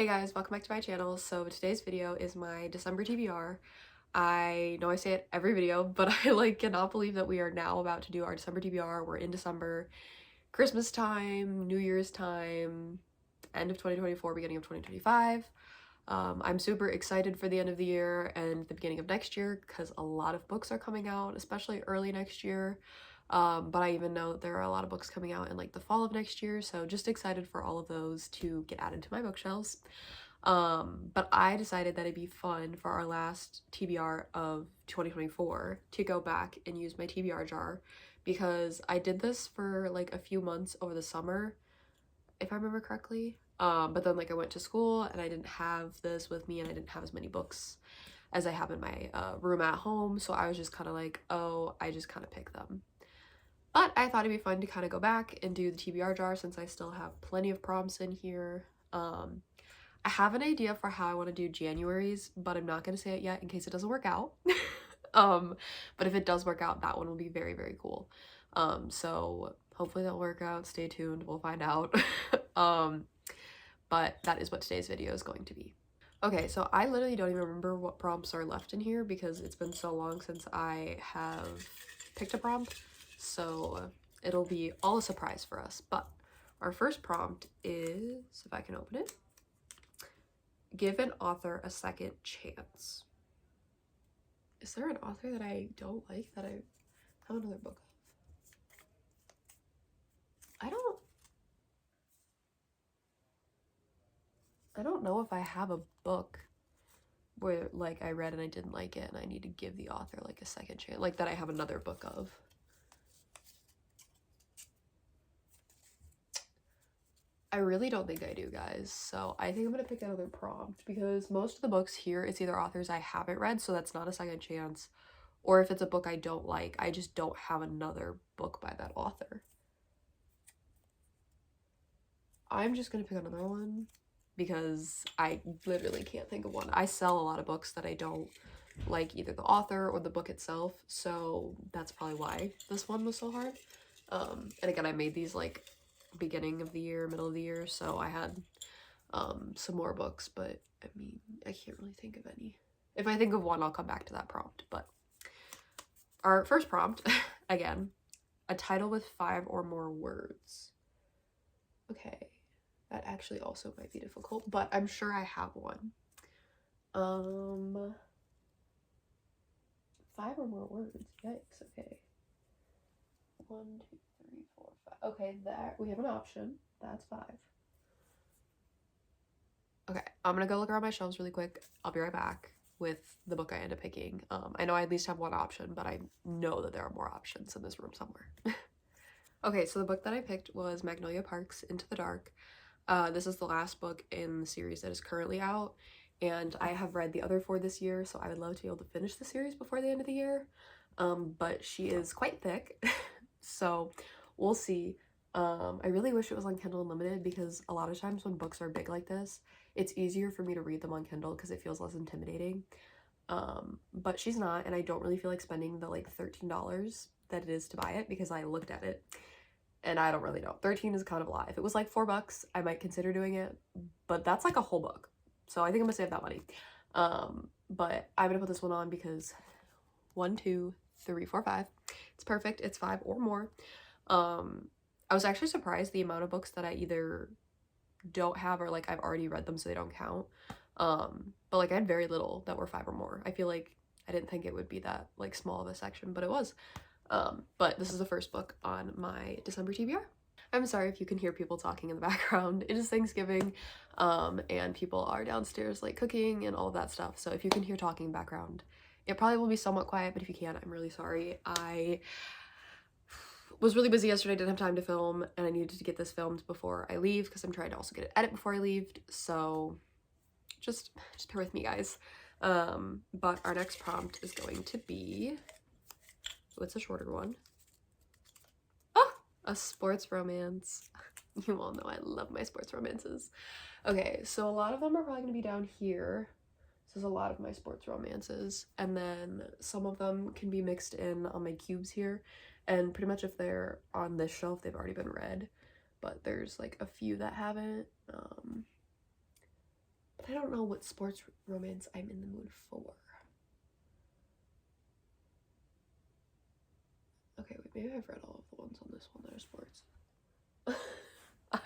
Hey guys, welcome back to my channel. So today's video is my December TBR. I know I say it every video, but I cannot believe that we are now about to do our December TBR. We're in December, Christmas time, New Year's time, end of 2024, beginning of 2025. I'm super excited for the end of the year and the beginning of next year because a lot of books are coming out, especially early next year. But I even know there are a lot of books coming out in the fall of next year, so just excited for all of those to get added to my bookshelves. But I decided that it'd be fun for our last TBR of 2024 to go back and use my TBR jar because I did this for a few months over the summer, if I remember correctly. But then I went to school and I didn't have this with me and I didn't have as many books as I have in my room at home, so I was just kind of oh, I just kind of pick them. But I thought it'd be fun to kind of go back and do the TBR jar since I still have plenty of prompts in here. I have an idea for how I want to do January's, but I'm not going to say it yet in case it doesn't work out. But if it does work out, that one will be very, very cool. So hopefully that'll work out. Stay tuned. We'll find out. But that is what today's video is going to be. Okay, so I literally don't even remember what prompts are left in here because it's been so long since I have picked a prompt. So it'll be all a surprise for us. But our first prompt is, if I can open it, give an author a second chance. Is there an author that I don't like that I have another book of? I don't know if I have a book where I read and I didn't like it and I need to give the author a second chance, that I have another book of. I really don't think I do, guys, so I think I'm gonna pick another prompt because most of the books here, it's either authors I haven't read, so that's not a second chance, or if it's a book I don't like, I just don't have another book by that author. I'm just gonna pick another one because I literally can't think of one. I sell a lot of books that I don't like either the author or the book itself, so that's probably why this one was so hard. And again, I made these beginning of the year, middle of the year, so I had some more books, but I mean, I can't really think of any. If I think of one, I'll come back to that prompt. But our first prompt, again, a title with 5 or more words. Okay, that actually also might be difficult, but I'm sure I have one. 5 or more words, yikes. Okay, 1, 2, 3, 4, 5. Okay, there we have an option. That's 5. Okay, I'm gonna go look around my shelves really quick. I'll be right back with the book I end up picking. I know I at least have one option, but I know that there are more options in this room somewhere. Okay, so the book that I picked was Magnolia Park's Into the Dark. This is the last book in the series that is currently out, and I have read the other 4 this year, so I would love to be able to finish the series before the end of the year. But she is quite thick, so we'll see. I really wish it was on Kindle Unlimited because a lot of times when books are big like this, it's easier for me to read them on Kindle because it feels less intimidating. But she's not, and I don't really feel like spending the $13 that it is to buy it because I looked at it and I don't really know. 13 is kind of a lot. If it was $4, I might consider doing it, but that's a whole book. So I think I'm gonna save that money. But I'm gonna put this one on because 1, 2, 3, 4, 5. It's perfect. It's 5 or more. I was actually surprised the amount of books that I either don't have or I've already read them so they don't count. But I had very little that were 5 or more. I feel I didn't think it would be that small of a section, but it was. But this is the first book on my December TBR. I'm sorry if you can hear people talking in the background. It is Thanksgiving, and people are downstairs cooking and all of that stuff. So if you can hear talking in the background, it probably will be somewhat quiet, but if you can't, I'm really sorry. I was really busy yesterday, didn't have time to film, and I needed to get this filmed before I leave because I'm trying to also get it edited before I leave. So just bear with me, guys. But our next prompt is going to be, what's a shorter one? Oh, a sports romance. You all know I love my sports romances. Okay, so a lot of them are probably gonna be down here. This is a lot of my sports romances, and then some of them can be mixed in on my cubes here, and pretty much if they're on this shelf they've already been read, but there's a few that haven't. But I don't know what sports romance I'm in the mood for. Okay, wait, maybe I've read all of the ones on this one that are sports.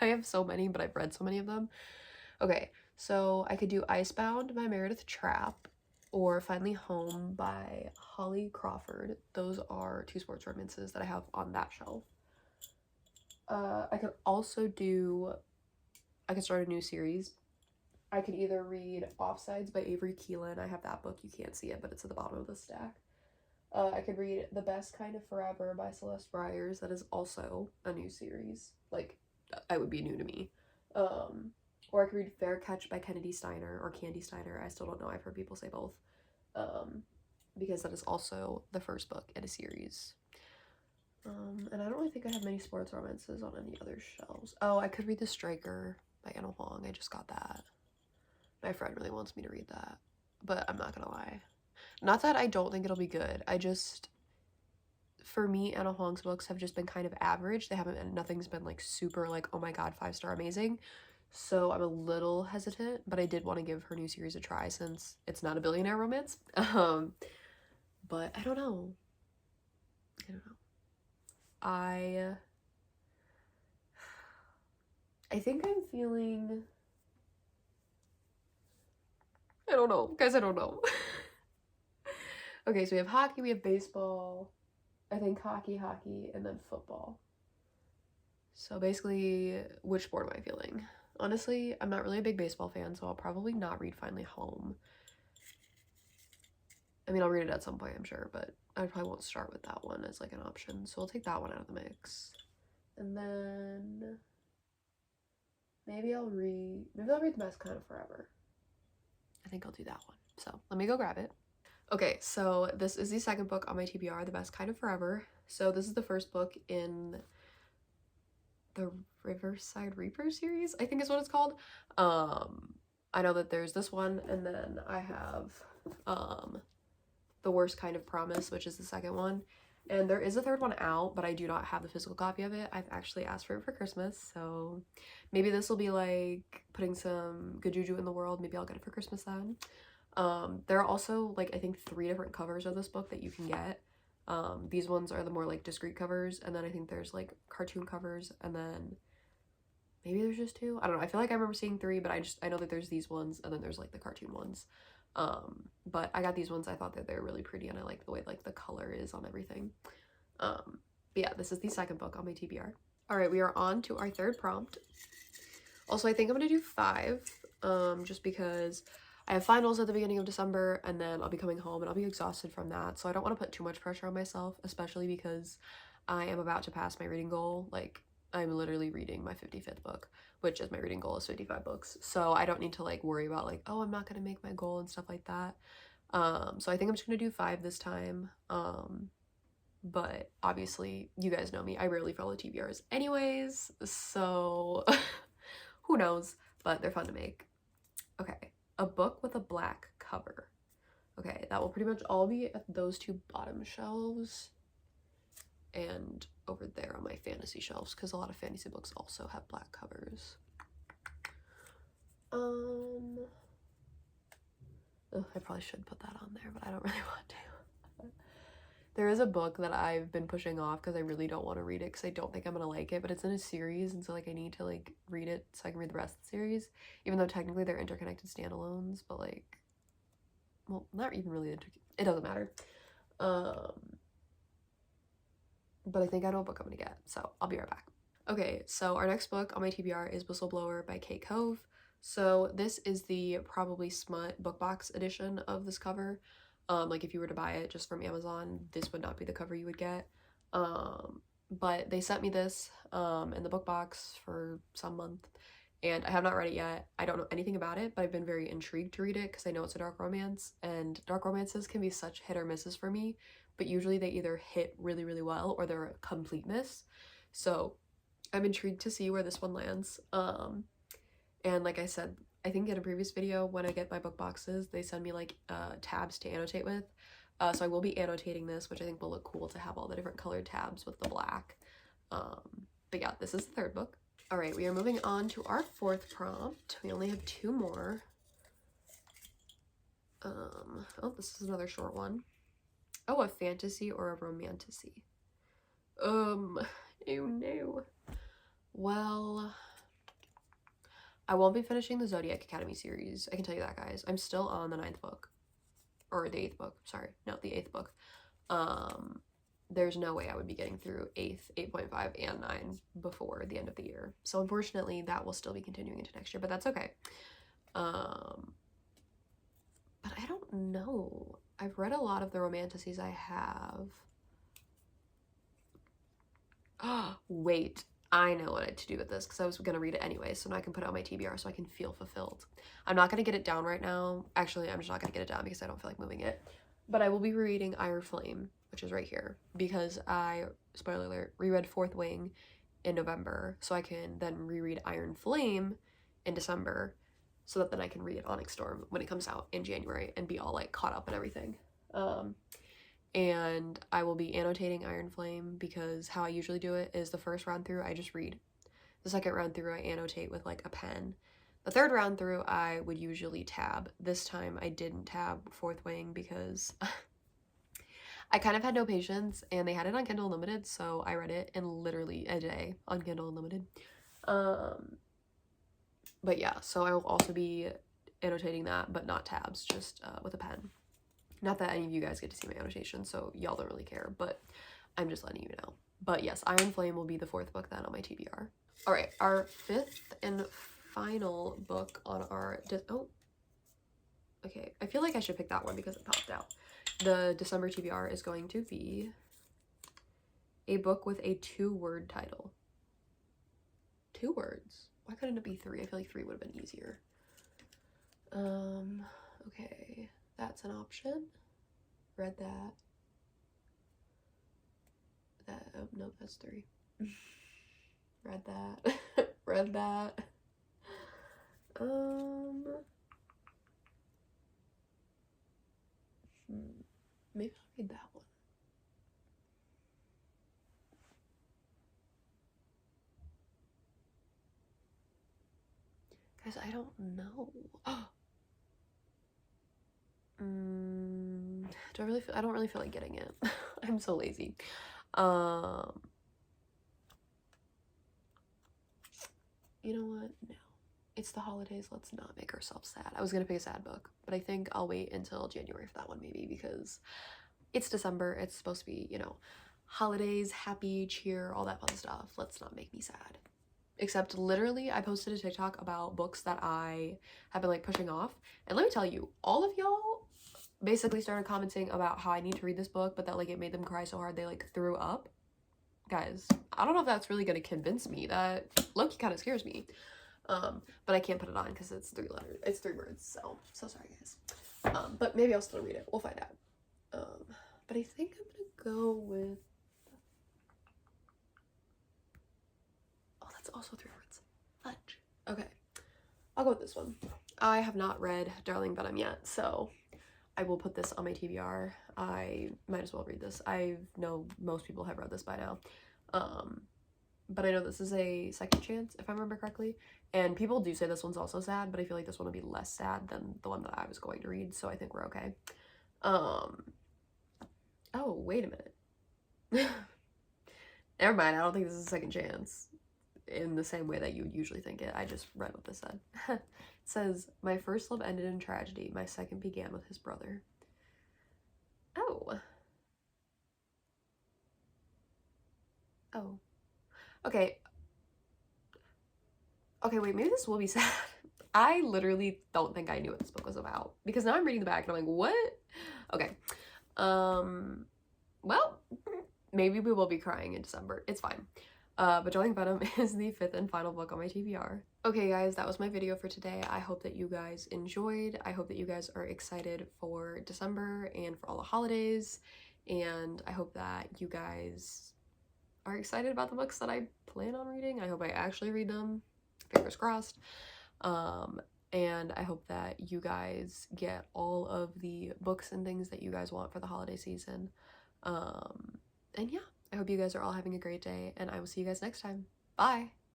I have so many, but I've read so many of them. Okay, so I could do Icebound by Meredith Trapp or Finally Home by Holly Crawford. Those are 2 sports romances that I have on that shelf. I could also do, I could start a new series. I could either read Offsides by Avery Keelan. I have that book. You can't see it, but it's at the bottom of the stack. I could read The Best Kind of Forever by Celeste Byers. That is also a new series. Like, it would be new to me. Or I could read Fair Catch by Kennedy Steiner or Candy Steiner. I still don't know. I've heard people say both. Because that is also the first book in a series. And I don't really think I have many sports romances on any other shelves. Oh, I could read The Striker by Anna Huang. I just got that. My friend really wants me to read that, but I'm not gonna lie. Not that I don't think it'll be good. I just, for me, Anna Huang's books have just been kind of average. They haven't been, nothing's been like super like, oh my god, 5-star amazing. So I'm a little hesitant, but I did want to give her new series a try since it's not a billionaire romance. But I don't know. I think I'm feeling, I don't know. Guys, I don't know. Okay, so we have hockey, we have baseball, I think hockey, and then football. So basically, which sport am I feeling? Honestly, I'm not really a big baseball fan, so I'll probably not read Finally Home. I mean, I'll read it at some point, I'm sure, but I probably won't start with that one as like an option. So we'll take that one out of the mix. And then maybe I'll read The Best Kind of Forever. I think I'll do that one. So let me go grab it. Okay, so this is the second book on my TBR, The Best Kind of Forever. So this is the first book in the Riverside Reaper series, I think is what it's called. I know that there's this one, and then I have The Worst Kind of Promise, which is the second one. And there is a third one out, but I do not have the physical copy of it. I've actually asked for it for Christmas, so maybe this will be like putting some good juju in the world. Maybe I'll get it for Christmas then. There are also like I think 3 different covers of this book that you can get. These ones are the more like discreet covers, and then I think there's like cartoon covers, and then maybe there's just 2. I don't know. I feel like I remember seeing 3, but I know that there's these ones, and then there's like the cartoon ones. But I got these ones. I thought that they're really pretty, and I like the way like the color is on everything. But yeah, this is the second book on my TBR. All right, we are on to our third prompt. Also, I think I'm gonna do 5, just because I have finals at the beginning of December, and then I'll be coming home and I'll be exhausted from that. So I don't want to put too much pressure on myself, especially because I am about to pass my reading goal. Like, I'm literally reading my 55th book, which is my reading goal is 55 books. So I don't need to like worry about like, oh, I'm not gonna make my goal and stuff like that. So I think I'm just gonna do 5 this time. But obviously, you guys know me. I rarely follow TBRs anyways, so who knows? But they're fun to make. Okay. A book with a black cover. Okay, that will pretty much all be at those 2 bottom shelves and over there on my fantasy shelves, because a lot of fantasy books also have black covers. I probably should put that on there, but I don't really want to. There is a book that I've been pushing off because I really don't want to read it because I don't think I'm gonna like it, but it's in a series, and so like I need to like read it so I can read the rest of the series, even though technically they're interconnected standalones, but like, well, not even really it doesn't matter. But I think I know what book I'm gonna get, so I'll be right back. Okay, so our next book on my TBR is Whistleblower by Kate Cove. So this is the probably smut book box edition of this cover. Like if you were to buy it just from Amazon, this would not be the cover you would get. But they sent me this in the book box for some month, and I have not read it yet. I don't know anything about it, but I've been very intrigued to read it because I know it's a dark romance, and dark romances can be such hit or misses for me, but usually they either hit really, really well or they're a complete miss. So I'm intrigued to see where this one lands. And like I said, I think in a previous video, when I get my book boxes, they send me like tabs to annotate with. So I will be annotating this, which I think will look cool to have all the different colored tabs with the black. But yeah, this is the third book. All right, we are moving on to our fourth prompt. We only have 2 more. Oh, this is another short one. Oh, a fantasy or a romantasy. Oh no. Well, I won't be finishing the Zodiac Academy series. I can tell you that, guys. I'm still on the 9th book. Or the 8th book. Sorry. No, the 8th book. There's no way I would be getting through 8th, 8.5, and 9 before the end of the year. So unfortunately, that will still be continuing into next year, but that's okay. But I don't know. I've read a lot of the romantasies I have. Oh, wait. I know what to do with this because I was going to read it anyway, so now I can put it on my TBR so I can feel fulfilled. I'm not going to get it down right now. Actually, I'm just not going to get it down because I don't feel like moving it. But I will be rereading Iron Flame, which is right here, because I, spoiler alert, reread Fourth Wing in November, so I can then reread Iron Flame in December, so that then I can read Onyx Storm when it comes out in January and be all like caught up and everything. And I will be annotating Iron Flame because how I usually do it is the first round through I just read. The second round through I annotate with like a pen. The third round through I would usually tab. This time I didn't tab Fourth Wing because I kind of had no patience and they had it on Kindle Unlimited, so I read it in literally a day on Kindle Unlimited. But yeah, so I will also be annotating that, but not tabs, just with a pen. Not that any of you guys get to see my annotation, so y'all don't really care, but I'm just letting you know. But yes, Iron Flame will be the 4th book then on my TBR. All right, our 5th and final book on our... Oh, okay. I feel like I should pick that one because it popped out. The December TBR is going to be a book with a 2-word title. 2 words? Why couldn't it be 3? I feel like 3 would have been easier. Okay. That's an option. Read that. No, that's 3. Read that. Read that. Maybe I'll read that one. Guys, I don't know. I don't really feel like getting it. I'm so lazy. You know what? No. It's the holidays. Let's not make ourselves sad. I was gonna pick a sad book, but I think I'll wait until January for that one maybe because it's December. It's supposed to be, you know, holidays, happy, cheer, all that fun stuff. Let's not make me sad. Except literally I posted a TikTok about books that I have been like pushing off. And let me tell you, all of y'all basically started commenting about how I need to read this book, but that like it made them cry so hard they like threw up. Guys, I don't know if that's really gonna convince me. That low-key kind of scares me. But I can't put it on because it's 3 letters. It's 3 words, so sorry guys. But maybe I'll still read it. We'll find out. But I think I'm gonna go with... Oh, that's also 3 words. Fudge. Okay. I'll go with this one. I have not read Darling Venom yet, so I will put this on my TBR. I might as well read this. I know most people have read this by now. But I know this is a second chance, if I remember correctly. And people do say this one's also sad, but I feel like this one will be less sad than the one that I was going to read, so I think we're okay. Oh, wait a minute. Never mind, I don't think this is a second chance in the same way that you would usually think it. I just read what this said. It says, my first love ended in tragedy. My second began with his brother. Oh. Oh. Okay. Okay, wait, maybe this will be sad. I literally don't think I knew what this book was about because now I'm reading the back and I'm like, what? Okay. Well, maybe we will be crying in December. It's fine. But Darling Venom is the 5th and final book on my TBR. Okay, guys, that was my video for today. I hope that you guys enjoyed. I hope that you guys are excited for December and for all the holidays. And I hope that you guys are excited about the books that I plan on reading. I hope I actually read them. Fingers crossed. And I hope that you guys get all of the books and things that you guys want for the holiday season. And yeah, I hope you guys are all having a great day, and I will see you guys next time. Bye!